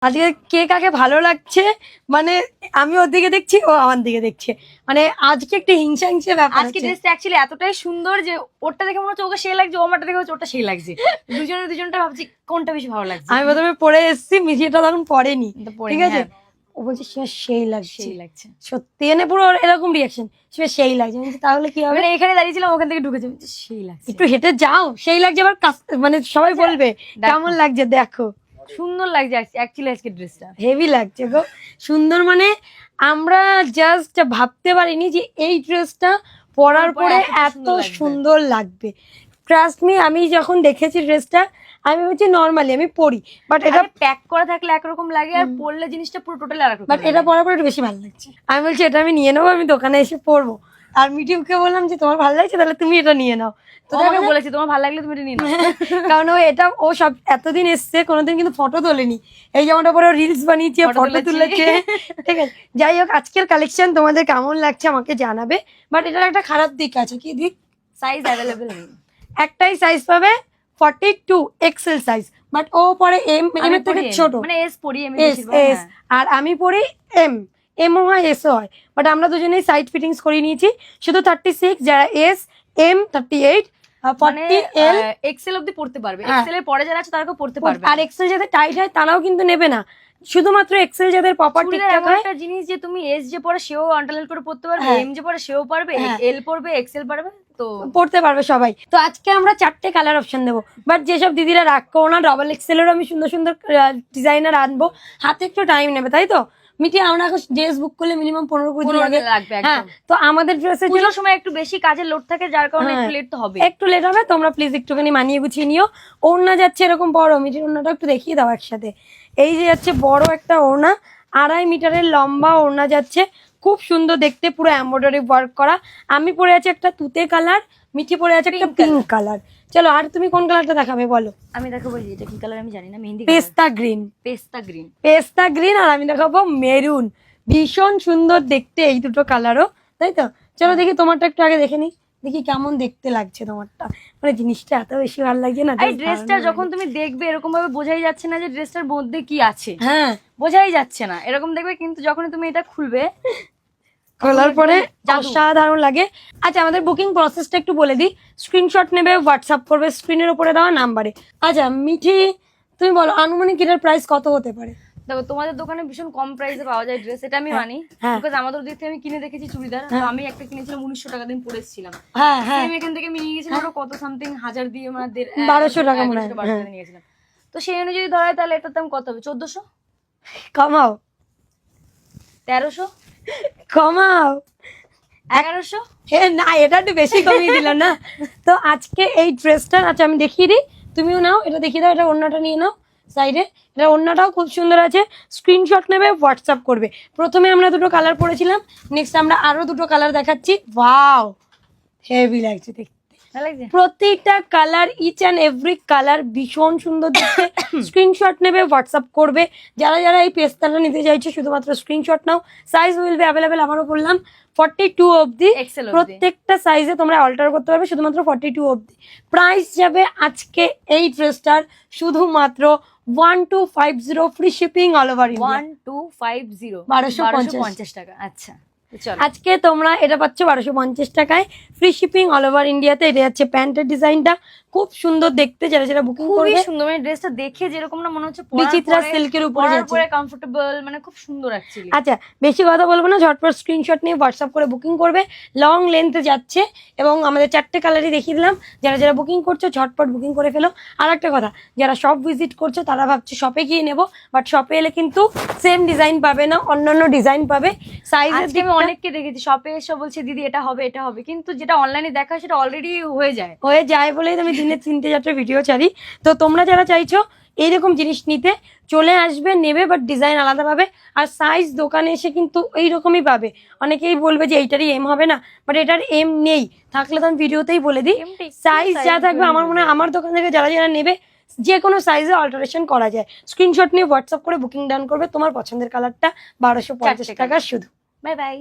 আজকে কে কাকে ভালো লাগছে, মানে আমি ওর দিকে দেখছি, ও আমার দিকে দেখছে, মানে আজকে একটা হিংসা হিংসা ব্যাপার। আজকে ড্রেসটা অ্যাকচুয়ালি এতটাই সুন্দর যে ওরটা দেখে মনে হচ্ছে ওকে সেই লাগছে, ও আমারটা দেখে হচ্ছে ওটা সেই লাগছে। দুজনটা ভাবছি কোনটা বেশি ভালো লাগছে। আমি প্রথমে পরে এসেছি, মিঠিটা তখন পরেনি, ঠিক আছে। হ্যাঁ। ও বলছে সে সেই লাগছে, সেই লাগছে সত্যি, এনে পুরো এরকম রিয়াকশন, সে সেই লাগছে। আমি বলছি, তাহলে কি হবে? মানে এখানে দাঁড়িয়েছিলাম, ওখান থেকে ঢুকেছি, সেই লাগছে। একটু হেঁটে যাও, সেই লাগছে আবার মানে সবাই বলবে কেমন লাগছে দেখো। সুন্দর লাগছে অ্যাকচুয়ালি আজকে ড্রেসটা, হেভি লাগছে গো, সুন্দর। মানে আমরা জাস্ট ভাবতে পারিনি যে এই ড্রেসটা পরার পরে এত সুন্দর লাগবে। ট্রাস্ট মি, আমি যখন দেখেছি ড্রেসটা আমি বলছি নর্মালি আমি পরি, বাট এটা প্যাক করা থাকলে একরকম লাগে আর পরলে জিনিসটা পুরো টোটালি আলাদা। বাট এটা পরার পরে একটু বেশি ভালো লাগছে। আমি বলছি এটা আমি নিয়ে নেবো, আমি দোকানে এসে পরবো। আর মিঠিউকে বললাম যে তোমার ভালো লাগছে, তাহলে তুমি এটা নিয়ে নাও। তো আমাকে বলেছি তোমার ভালো লাগলে তুমি এটা নিয়ে নাও, কারণ ও সব এতদিন এসছে, কোনোদিন কিন্তু ফটো তোলেনি। এই জামাটা পরে রিলস বানিয়েছে, ফটো তুলেছে, ঠিক আছে। যাই হোক, আজকের কালেকশন তোমাদের কেমন লাগছে আমাকে জানাবে। বাট এটার একটা খারাপ দিক আছে। কি দিক? সাইজ অ্যাভেলেবল নেই। একটাই সাইজ পাবে 42 এক্সেল সাইজ, বাট ও পরে এম এর থেকে ছোট, মানে এস পরি আমি এস, আর আমি পরি এম, এমও হয় এসও হয়। বাট আমরা দুজনেই সাইড ফিটিংস করে নিয়েছি, শুধু 36 যারা এস, এম 38, 40 এল, এক্সেল অবধি পড়তে পারবে। এক্সেল এর পরে যারা আছে তারা পড়তে পারবে। আর এক্সেল যাদের টাইট হয় তারাও কিন্তু নেবে না, শুধুমাত্র এক্সেল যাদের প্রপার ঠিকঠাক হয়। একটা জিনিস যে তুমি এস যে পড়ে সেও আন্ডারলাইন করে পড়তে পারবে, এম যে পড়ে সেও পারবে, এল পড়বে, এক্সেল পারবে, তো পড়তে পারবে সবাই। তো আজকে আমরা 4টে কালার অপশন দেবো। বাট যেসব দিদিরা রাগ করো না, ডবল এক্সেলেরও আমি সুন্দর সুন্দর ডিজাইনার আনবো, হাতে একটু টাইম নেবে, তাই তো মিটি? আমরা এখন ড্রেস বুক করলে মিনিমাম 15-20 দিন লাগবে। হ্যাঁ, তো আমাদের ড্রেসের জন্য সময় একটু বেশি কাজের লোড থাকে, যার কারণে একটু লেট তো হবে, একটু লেট হবে। তোমরা প্লিজ একটুখানি মানিয়ে গুছিয়ে নিও। ওড়না যাচ্ছে এরকম বড়, মিটির ওড়নাটা একটু দেখিয়ে দাও একসাথে। এই যে যাচ্ছে বড় একটা ওড়না, 2.5 মিটারের লম্বা ওড়না যাচ্ছে, খুব সুন্দর দেখতে, পুরো এমব্রয়ডারি ওয়ার্ক করা। আমি পরে আছি একটা তুতে কালার, মিঠি পরে আছে একটা পিঙ্ক কালার। চলো, আর তুমি কোন কালারটা দেখাবে বলো? আমি দেখাবো, এটা কি কালার আমি জানি না, মেহেন্দি পেস্তা গ্রিন, পেস্তা গ্রিন। আর আমি দেখাবো মেরুন, ভীষণ সুন্দর দেখতে এই দুটো কালারও, তাই তো? চলো দেখি তোমারটা একটু আগে দেখে নি, দেখি কেমন দেখতে লাগছে তোমারটা। মানে জিনিসটা এত বেশি ভালো লাগছে না, এই ড্রেসটা যখন তুমি দেখবে এরকম ভাবে বোঝাই যাচ্ছে না যে ড্রেসটার মধ্যে কি আছে। হ্যাঁ, বোঝাই যাচ্ছে না এরকম দেখবে, কিন্তু যখন তুমি এটা খুলবে, খোলার পরে অসাধারণ লাগে। আচ্ছা, আমাদের বুকিং প্রসেসটা একটু বলে দিই। স্ক্রিনশট নেবে, হোয়াটসঅ্যাপ করবে স্ক্রিনের উপরে দেওয়া নাম্বারে। আচ্ছা মিঠি, তুমি বলো আনুমানিক এটার প্রাইস কত হতে পারে? দেখো, তোমাদের দোকানে ভীষণ কম প্রাইসে পাওয়া যায় ড্রেস, এটা আমি মানি, বিকজ আমাদের দিক থেকে আমি কিনে দেখেছি চুড়িদার। আমি একটা কিনেছিলাম 1900 টাকা দিয়ে, পরেছিলাম। হ্যাঁ হ্যাঁ, আমি এখান থেকে আমি নিয়ে গেছিলাম কত সামথিং 1000 দিয়ে, মানে 1200 টাকা মনে হয় নিয়েছিলাম। তো সেই অনুযায়ী ধরা হয়, তাহলে এটার দাম কত হবে? 1400। কমাও। 1300 কমাও। 1100। না, এটা একটু বেশি কমিয়ে দিলাম না। তো আজকে এই ড্রেসটা, আচ্ছা আমি দেখিয়ে দিই, তুমিও নাও, এটা দেখিয়ে দাও। এটা ওড়নাটা নিয়ে নাও সাইডে, এটা ওড়নাটাও খুব সুন্দর আছে। স্ক্রিনশট নেবে, হোয়াটসঅ্যাপ করবে। প্রথমে আমরা দুটো কালার পরেছিলাম, নেক্সট আমরা আরো দুটো কালার দেখাচ্ছি। ওয়াও, হেভি লাগছে দেখতে, প্রত্যেকটা colour, each and every colour ভীষণ সুন্দর দেখতে। স্ক্রিনশট নেবে, হোয়াটসঅ্যাপ করবে। যারা যারা এই পেস্তাটা নিতে চাইছে শুধুমাত্র screenshot now. Size will be available, আমারও বললাম 42 অবধি, প্রত্যেকটা সাইজে তোমরা অল্টার করতে পারবে, শুধুমাত্র 42 অবধি। প্রাইস যাবে আজকে এই ড্রেসটার শুধুমাত্র 1250, free shipping all over India. 1250, 1250 টাকা। আচ্ছা, আজকে তোমরা এটা পাচ্ছ 1250 টাকায়, ফ্রি শিপিং অল ওভার ইন্ডিয়াতে। এটা হচ্ছে প্যান্টের ডিজাইনটা, খুব সুন্দর দেখতে। যারা যারা বুকিং করবে, খুবই সুন্দর, মানে ড্রেসটা দেখে যেরকম না মনে হচ্ছে বিচিত্রা সিল্কের উপরে যাচ্ছে, কমফোর্টেবল, মানে খুব সুন্দর অ্যাকচুয়ালি। আচ্ছা, বেশি কথা বলবো না, ঝটপট স্ক্রিনশট নিয়ে হোয়াটসঅ্যাপ করে বুকিং করবে। লং লেন্থে যাচ্ছে, এবং আমাদের 4টে কালারই দেখিয়ে দিলাম। যারা যারা বুকিং করছো ঝটপট বুকিং করে ফেলো। আর একটা কথা, যারা শপ ভিজিট করছো তারা ভাবছো শপে গিয়ে নেবো, বাট শপে এলে কিন্তু সেম ডিজাইন পাবে না, অন্যান্য ডিজাইন পাবে। সাইজের দিকে আমি অনেককে দেখেছি শপে এসে বলছে দিদি এটা হবে এটা হবে, কিন্তু যেটা অনলাইনে দেখা সেটা অলরেডি হয়ে যায় বলেই আমি দিনে 3-4টে ভিডিও ছাড়ি। তো তোমরা যারা চাইছো এইরকম জিনিস নিতে, চলে আসবে, নেবে, বাট ডিজাইন আলাদা পাবে। আর সাইজ দোকানে এসে কিন্তু এইরকমই পাবে। অনেকেই বলবে যে এইটারই এম হবে না, বাট এটার এম নেই, থাকলে তো আমি ভিডিওতেই বলে দিই। সাইজ যা থাকবে, আমার মনে হয় আমার দোকান থেকে যারা যারা নেবে যে কোনো সাইজে অল্টারেশন করা যায়। স্ক্রিনশট নিয়ে হোয়াটসঅ্যাপ করে বুকিং ডান করবে। তোমার পছন্দের কালারটা 1250 টাকা শুধু। Bye bye.